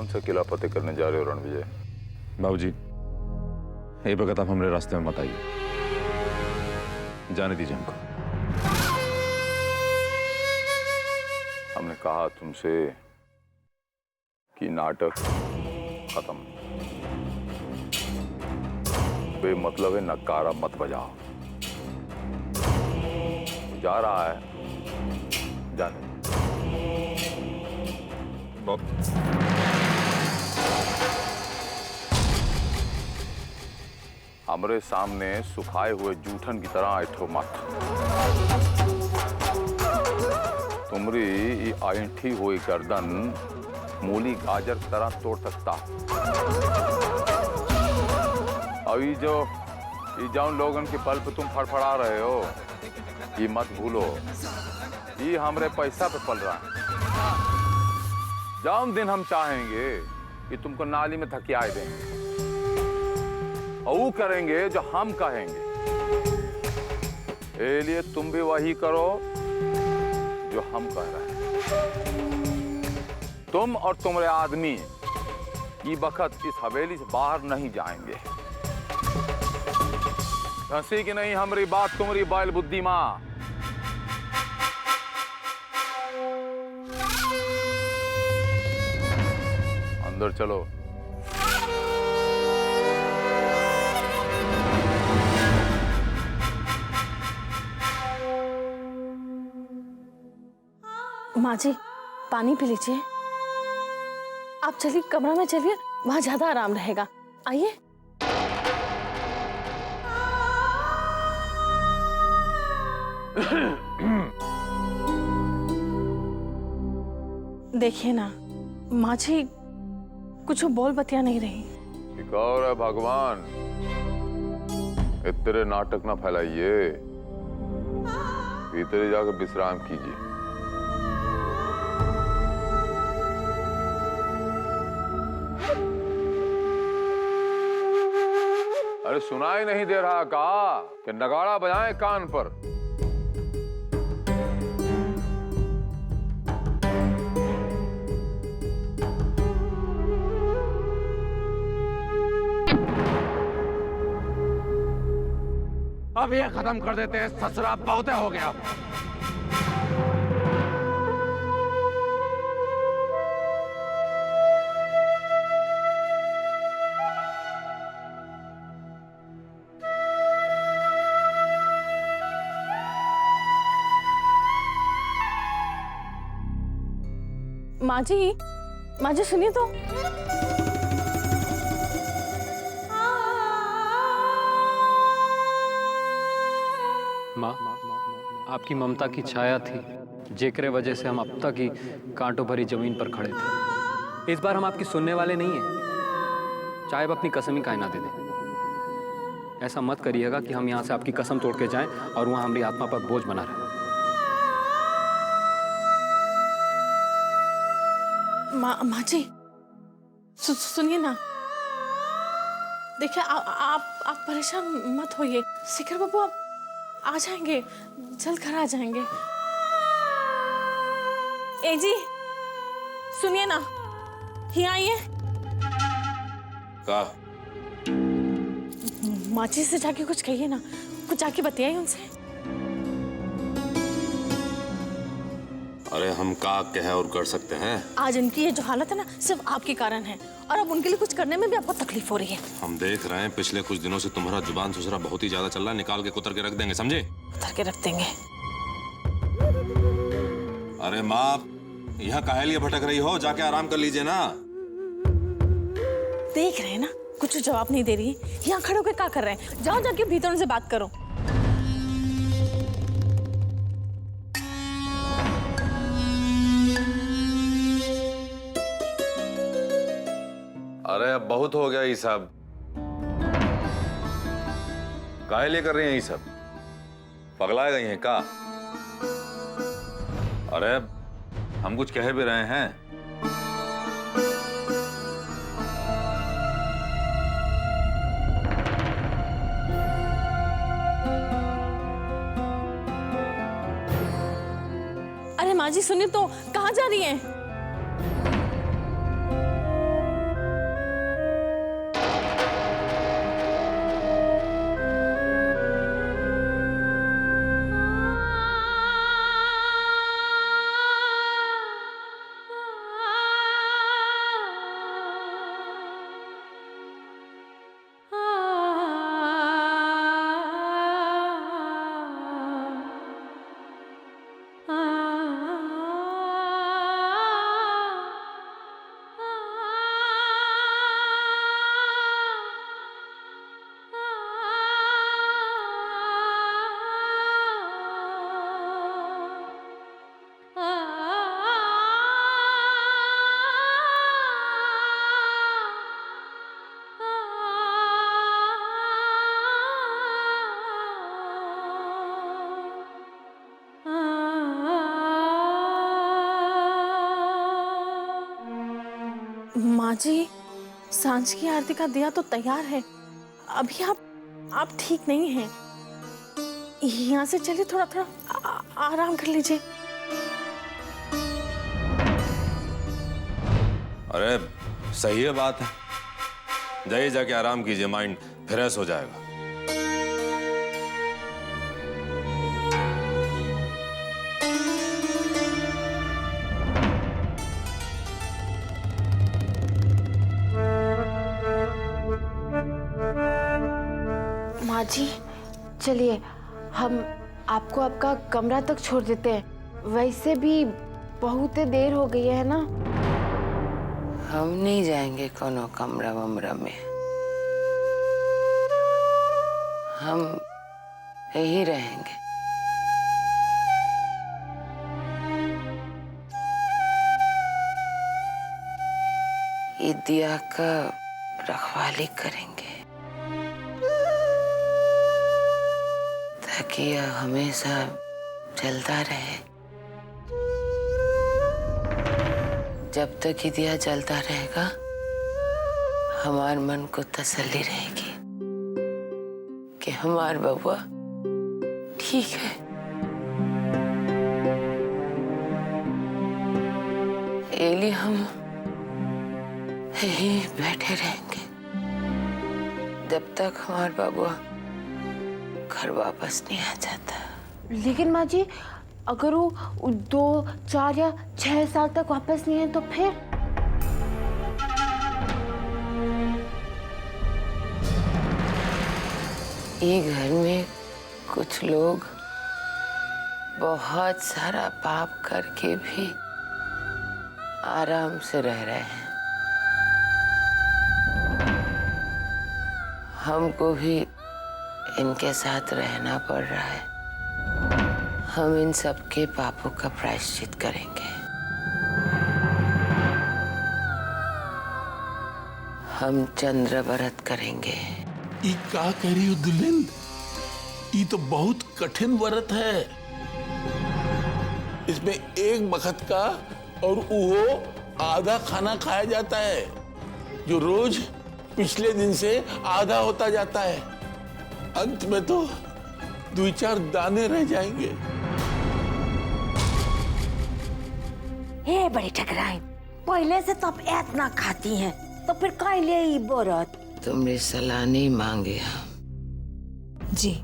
कौन सा किला फतेह करने जा रहे हो रणविजय? बाबूजी, ये वक्त आप हमारे रास्ते में मत आइए, जाने दीजिए हमको। हमने कहा तुमसे कि नाटक खत्म, बेमतलब है नकारा मत बजाओ। जा रहा है, जाने। हमरे सामने सुखाए हुए जूठन की तरह ऐठो मत। तुमरी ऐठी हुई गर्दन मूली गाजर की तरह तोड़ सकता। अभी जो जौन लोगन के पल पे तुम फड़फड़ा रहे हो, ये मत भूलो, ये हमरे पैसा पे पल रहा है। जौन दिन हम चाहेंगे कि तुमको नाली में धकिया देंगे, और वो करेंगे जो हम कहेंगे। इसलिए तुम भी वही करो जो हम कह रहे हैं। तुम और तुम्हारे आदमी ये वक्त इस हवेली से बाहर नहीं जाएंगे। हंसी की नहीं हमारी बात तुम्हारी बैल बुद्धि मां। अंदर चलो। माँ जी, पानी पी लीजिए। आप चलिए, कमरा में चलिए, वहां ज्यादा आराम रहेगा। आइए। देखिए ना, माँ जी कुछ बोल बतिया नहीं रही। और है भगवान, इतने नाटक ना फैलाइए, भीतर जाकर विश्राम कीजिए। अरे सुनाई नहीं दे रहा का कि नगाड़ा बजाएं कान पर। अब ये खत्म कर देते हैं, ससुरा बहुत हो गया। माँ जी सुनिए तो। माँ, आपकी ममता की छाया थी, जेकरे वजह से हम अब तक ही कांटों भरी जमीन पर खड़े थे। इस बार हम आपकी सुनने वाले नहीं हैं, चाहे आप अपनी कसम ही काहे ना दे दें। ऐसा मत करिएगा कि हम यहाँ से आपकी कसम तोड़ के जाएं और वहाँ हमारी आत्मा पर बोझ बना रहे। माँ जी सुनिए ना। देखिए, आप परेशान मत होइए। शिखर बाबू आप आ जाएंगे, जल्द घर आ जाएंगे। ए जी सुनिए ना, यहाँ आइए। का? माँ जी से जाके कुछ कहिए ना, कुछ जाके बताइए उनसे। अरे हम का कह और कर सकते हैं? आज इनकी ये जो हालत है ना, सिर्फ आपके कारण है, और अब उनके लिए कुछ करने में भी आपको तकलीफ हो रही है। हम देख रहे हैं पिछले कुछ दिनों से तुम्हारा जुबान सुसरा बहुत ही ज्यादा चल रहा है, निकाल के कुतर के रख देंगे, समझे? उतर के रख देंगे। अरे माँ, यहाँ काहे लिए भटक रही हो? जाके आराम कर लीजिए ना। देख रहे हैं ना, कुछ जवाब नहीं दे रही। यहाँ खड़े होकर क्या कर रहे हैं? जाओ जाके भीतर उनसे बात करो। अरे अब बहुत हो गया ये सब। काहे लिए कर रही हैं ये सब? पगला गई हैं का? अरे हम कुछ कह भी रहे हैं। अरे माँ जी सुनिए तो, कहाँ जा रही हैं? माँ जी, सांझ की आरती का दिया तो तैयार है। अभी आप ठीक नहीं हैं। यहाँ से चलिए, थोड़ा थोड़ा आराम कर लीजिए। अरे सही है, बात है, जाइए जाके आराम कीजिए, माइंड फ्रेश हो जाएगा। माँ जी चलिए, हम आपको आपका कमरा तक छोड़ देते हैं। वैसे भी बहुत देर हो गई है ना। हम नहीं जाएंगे कोनो कमरा वमरा में, हम यही रहेंगे। ये दिया का रखवाली करेंगे ताकि यह हमेशा जलता रहे। जब तक ये दिया जलता रहेगा, हमारे मन को तसल्ली रहेगी कि हमार बबुआ ठीक है। एली हम यहीं बैठे रहेंगे जब तक हमार बबुआ घर वापस नहीं आ जाता। लेकिन माँ जी, अगर वो 2, 4 या 6 साल तक वापस नहीं है तो फिर? ये घर में कुछ लोग बहुत सारा पाप करके भी आराम से रह रहे हैं। हमको भी इनके साथ रहना पड़ रहा है। हम इन सब के पापों का प्रायश्चित करेंगे। हम चंद्र व्रत करेंगे। ई का कह रही हो दुल्हन? ई तो बहुत कठिन व्रत है। इसमें एक वक्त का और वो आधा खाना खाया जाता है, जो रोज पिछले दिन से आधा होता जाता है। अंत में तो 2-4 दाने रह जाएंगे। हे बड़ी ठकराइन, पहले से तो आप इतना खाती हैं, तो फिर काहे ले ई व्रत? तुमने सलाह नहीं मांगे हम। जी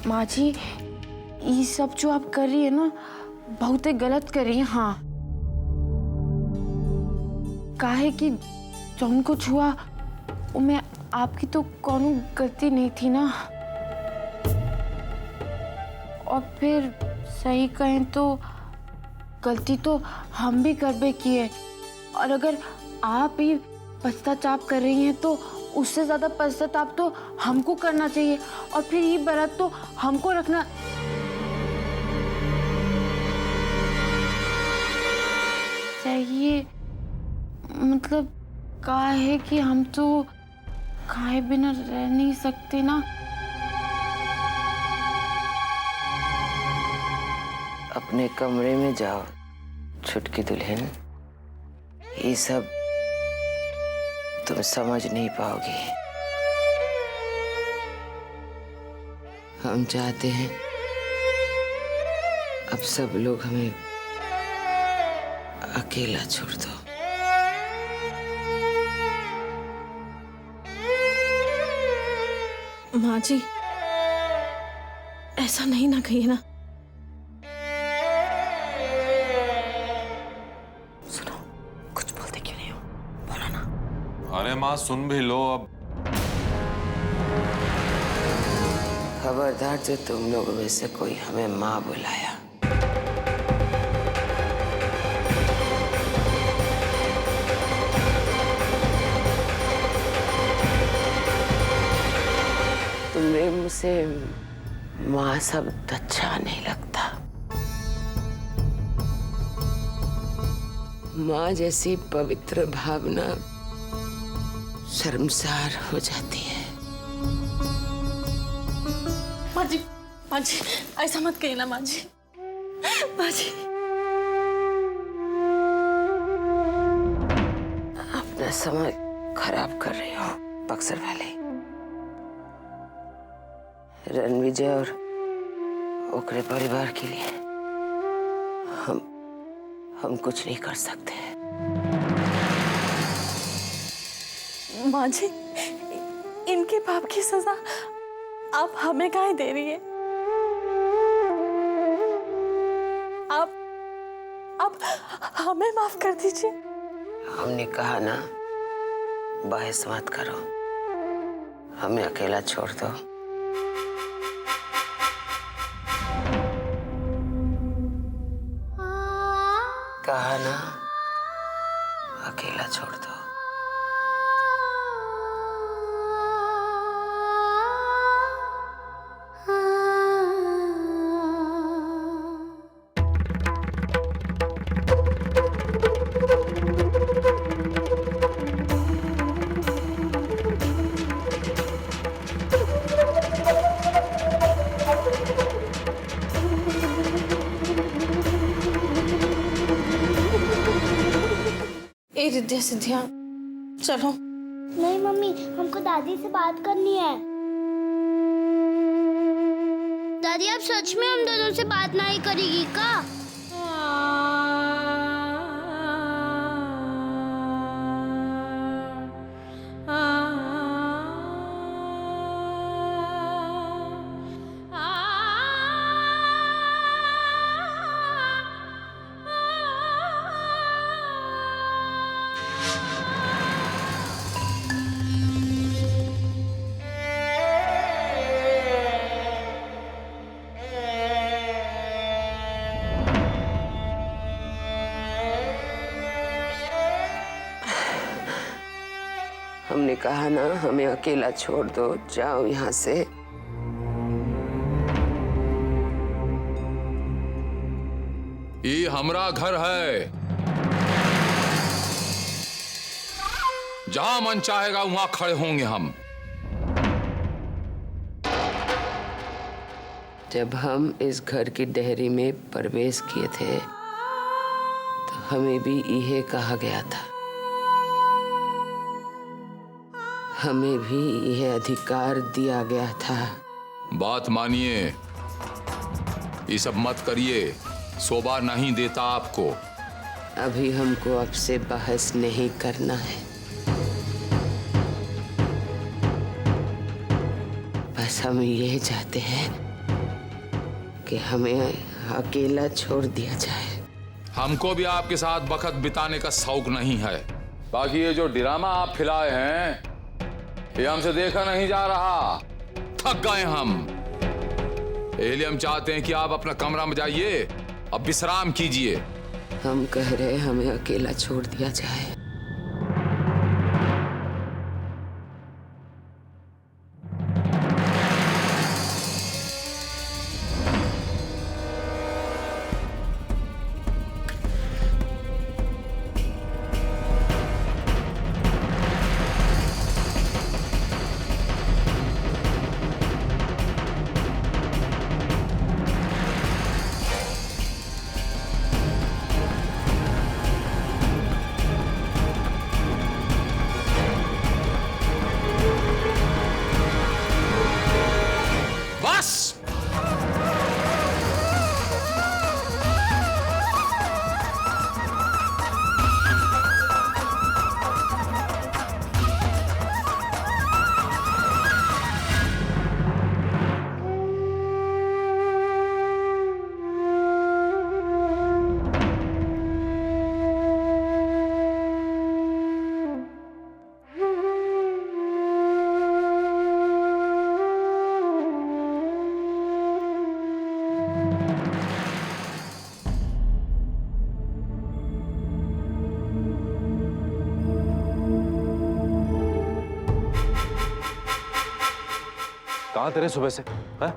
माँ जी, ये सब जो आप कर रही है ना, बहुत गलत कर रही है। हाँ, काहे कि जौन कुछ हुआ उनमें आपकी तो कोनो गलती नहीं थी ना। और फिर सही कहें तो गलती तो हम भी करबे किए। और अगर आप ही पश्चाताप कर रही हैं तो उससे ज्यादा पश्चाताप तो हमको करना चाहिए। और फिर ये व्रत तो हमको रखना चाहिए। मतलब का है कि हम तो खाए बिना रह नहीं सकते ना। अपने कमरे में जाओ छुटकी दुल्हन, ये सब तुम समझ नहीं पाओगी। हम चाहते हैं अब सब लोग हमें अकेला छोड़ दो। माँ जी, ऐसा नहीं ना कहिए ना। सुनो, कुछ बोलते क्यों नहीं हो? बोलो ना। अरे माँ सुन भी लो अब। खबरदार जो तुम लोगों में से कोई हमें माँ बुलाया। तुम्हें मुझसे माँ शब्द अच्छा नहीं लगता। माँ जैसी पवित्र भावना शर्मसार हो जाती है। माँ जी ऐसा मत कहिए ना माँ जी। माँ जी अपना समय खराब कर रही हो बक्सर वाले। रणविजय और ओकरे परिवार के लिए हम कुछ नहीं कर सकते। माँ जी इनके पाप की सजा आप हमें काहे दे रही है? आप हमें माफ कर दीजिए। हमने कहा ना, बहस मत करो, हमें अकेला छोड़ दो। कहा ना, अकेला छोड़ दो। ए रिद्धिया सिद्धिया चलो। नहीं मम्मी, हमको दादी से बात करनी है। दादी आप सच में हम दोनों से बात नहीं करेगी का? हमने कहा ना, हमें अकेला छोड़ दो, जाओ यहाँ से। ये हमरा घर है, जहां मन चाहेगा वहां खड़े होंगे हम। जब हम इस घर की डेहरी में प्रवेश किए थे तो हमें भी यह कहा गया था, हमें भी यह अधिकार दिया गया था। बात मानिए, ये सब मत करिए, शोभा नहीं देता आपको। अभी हमको आपसे बहस नहीं करना है, बस हम ये चाहते हैं कि हमें अकेला छोड़ दिया जाए। हमको भी आपके साथ वक्त बिताने का शौक नहीं है। बाकी ये जो ड्रामा आप खिलाए हैं, ये हमसे देखा नहीं जा रहा, थक गए हम। इसलिए हम चाहते हैं कि आप अपना कमरा में जाइए, अब विश्राम कीजिए। हम कह रहे हमें अकेला छोड़ दिया जाए। कहाँ तेरे सुबह से है?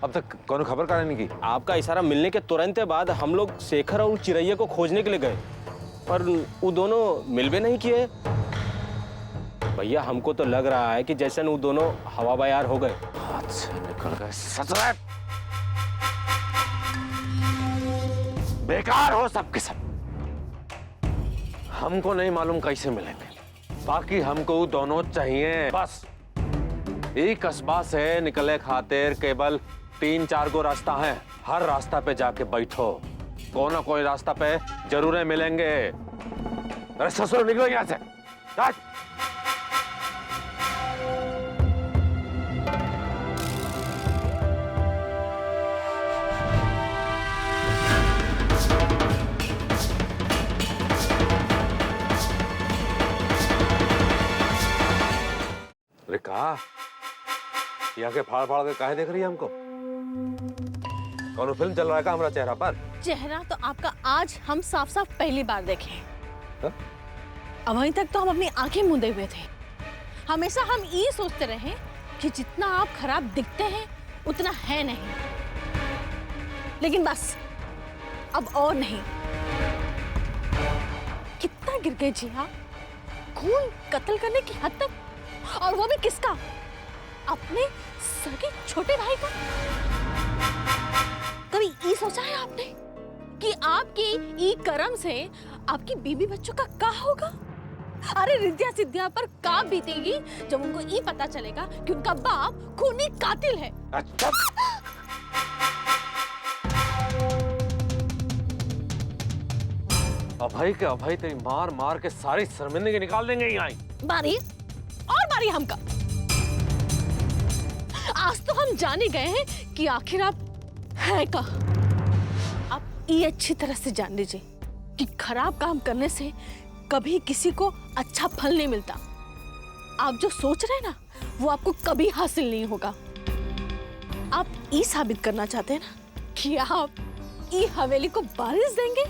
अब तक कौन खबर का नहीं की? आपका इशारा मिलने के तुरंत बाद हम लोग शेखर और चिरैया को खोजने के लिए गए। पर वो दोनों मिल भी नहीं किए। भैया हमको तो लग रहा है कि जैसे वो दोनों हवा बयार हो गए, हाथ से निकल गए। ससुर बेकार हो सब के सब। हमको नहीं मालूम कैसे मिलेंगे, बाकी हमको वो दोनों चाहिए। बस एक कस्बा से निकले खातिर केवल 3-4 गो रास्ता है। हर रास्ता पे जाके बैठो, कोई ना कोई रास्ता पे जरूर मिलेंगे। अरे ससुर निकलो यहाँ से। अरे कहा यहाँ के फाड़ फाड़ के काहे देख रही है हमको? कौन फिल्म चल रहा है का हमारा चेहरा पर? चेहरा तो आपका आज हम साफ साफ पहली बार देखे। हा? अभी तक तो हम अपनी आंखें मूंदे हुए थे। हमेशा हम ये सोचते रहे कि जितना आप खराब दिखते हैं उतना है नहीं, लेकिन बस अब और नहीं। कितना गिर गए जी आप, खून कत्ल करने की हद तक, और वो भी किसका? अपने सगे छोटे भाई का। कभी ये सोचा है आपने कि आपके ई कर्म से आपकी बीबी बच्चों का क्या होगा? अरे रिद्या सिद्धिया पर का बीतेगी जब उनको ये पता चलेगा कि उनका बाप खूनी कातिल है। अच्छा। अभय के अभय तेरी मार मार के सारी शर्मिंदगी निकाल देंगे यहाँ। बारी और बारी हमका। आज तो हम जाने गए हैं कि आखिर आप है का। आप ये अच्छी तरह से जान लीजिए कि खराब काम करने से कभी किसी को अच्छा फल नहीं मिलता। आप जो सोच रहे हैं ना वो आपको कभी हासिल नहीं होगा। आप ये साबित करना चाहते हैं ना कि आप ये हवेली को बारिश देंगे,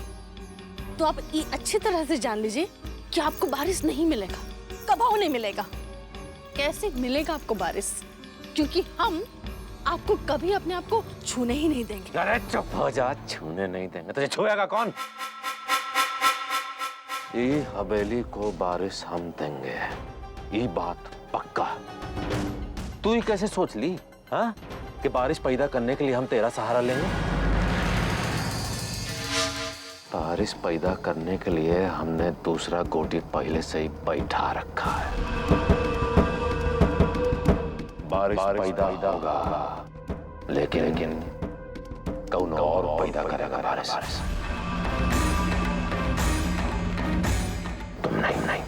तो आप ये अच्छी तरह से जान लीजिए कि आपको बारिश नहीं मिलेगा, कभी नहीं मिलेगा। कैसे मिलेगा आपको बारिश? क्योंकि हम आपको कभी अपने आप को छूने ही नहीं देंगे। अरे चुप हो जा, छूने नहीं देंगे। तुझे छुएगा कौन? ये हवेली को बारिश हम देंगे, ये बात पक्का। तू ही कैसे सोच ली हाँ कि बारिश पैदा करने के लिए हम तेरा सहारा लेंगे? बारिश पैदा करने के लिए हमने दूसरा गोटी पहले से ही बैठा रखा है। बारिश पैदा होगा, लेकिन कौन और पैदा करेगा बारिश? तुम नहीं।